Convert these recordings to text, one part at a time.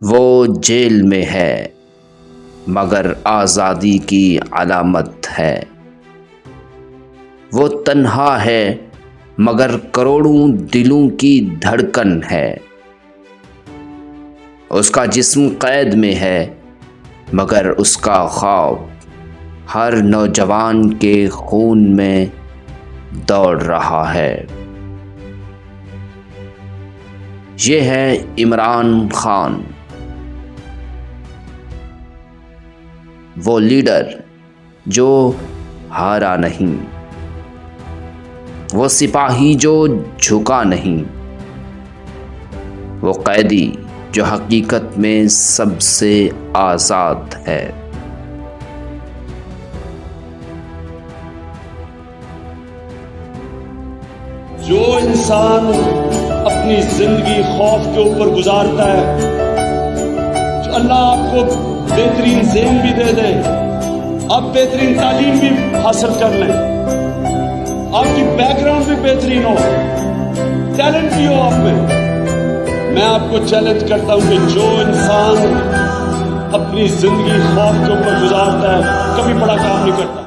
وہ جیل میں ہے مگر آزادی کی علامت ہے، وہ تنہا ہے مگر کروڑوں دلوں کی دھڑکن ہے، اس کا جسم قید میں ہے مگر اس کا خواب ہر نوجوان کے خون میں دوڑ رہا ہے۔ یہ ہے عمران خان، وہ لیڈر جو ہارا نہیں، وہ سپاہی جو جھکا نہیں، وہ قیدی جو حقیقت میں سب سے آزاد ہے۔ جو انسان اپنی زندگی خوف کے اوپر گزارتا ہے، جو اللہ آپ کو بہترین ذہن بھی دے دے، آپ بہترین تعلیم بھی حاصل کر لیں، آپ کی بیک گراؤنڈ بھی بہترین ہو، ٹیلنٹ بھی ہو آپ میں آپ کو چیلنج کرتا ہوں کہ جو انسان اپنی زندگی خوف کے اوپر گزارتا ہے کبھی بڑا کام نہیں کرتا۔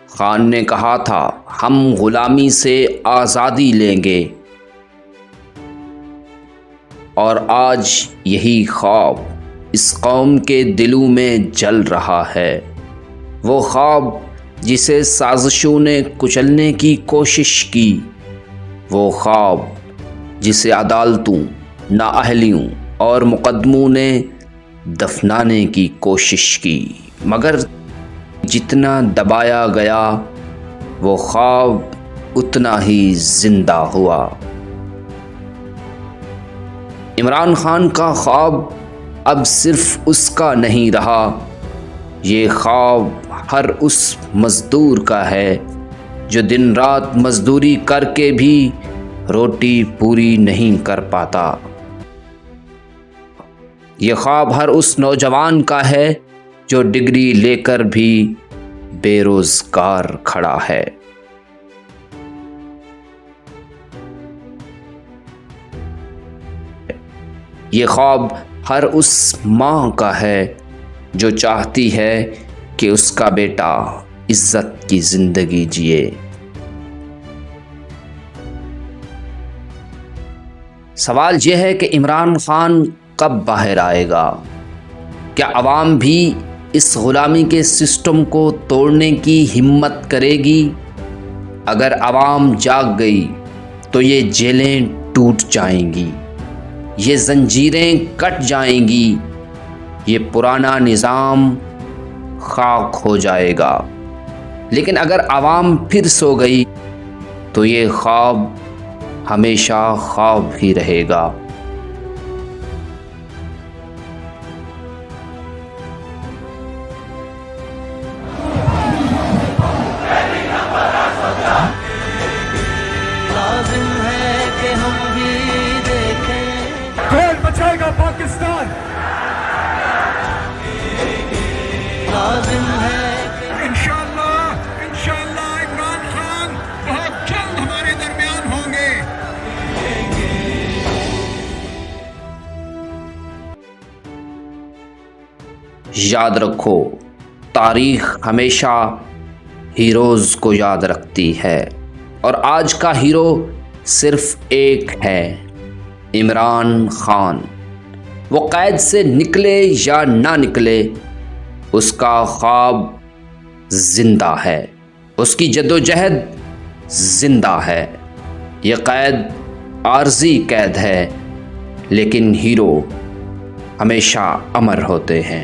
خان نے کہا تھا ہم غلامی سے آزادی لیں گے، اور آج یہی خواب اس قوم کے دلوں میں جل رہا ہے۔ وہ خواب جسے سازشوں نے کچلنے کی کوشش کی، وہ خواب جسے عدالتوں، نااہلیوں اور مقدموں نے دفنانے کی کوشش کی، مگر جتنا دبایا گیا وہ خواب اتنا ہی زندہ ہوا۔ عمران خان کا خواب اب صرف اس کا نہیں رہا، یہ خواب ہر اس مزدور کا ہے جو دن رات مزدوری کر کے بھی روٹی پوری نہیں کر پاتا۔ یہ خواب ہر اس نوجوان کا ہے جو ڈگری لے کر بھی بے روزگار کھڑا ہے۔ یہ خواب ہر اس ماں کا ہے جو چاہتی ہے کہ اس کا بیٹا عزت کی زندگی جیے۔ سوال یہ ہے کہ عمران خان کب باہر آئے گا؟ کیا عوام بھی اس غلامی کے سسٹم کو توڑنے کی ہمت کرے گی؟ اگر عوام جاگ گئی تو یہ جیلیں ٹوٹ جائیں گی، یہ زنجیریں کٹ جائیں گی، یہ پرانا نظام خاک ہو جائے گا۔ لیکن اگر عوام پھر سو گئی تو یہ خواب ہمیشہ خواب ہی رہے گا۔ بچائے گا پاکستان، لازم ہے انشاءاللہ عمران خان بہت جلد ہمارے درمیان ہوں گے۔ یاد رکھو، تاریخ ہمیشہ ہیروز کو یاد رکھتی ہے، اور آج کا ہیرو صرف ایک ہے، عمران خان۔ وہ قید سے نکلے یا نہ نکلے، اس کا خواب زندہ ہے، اس کی جدوجہد زندہ ہے۔ یہ قید عارضی قید ہے، لیکن ہیرو ہمیشہ امر ہوتے ہیں۔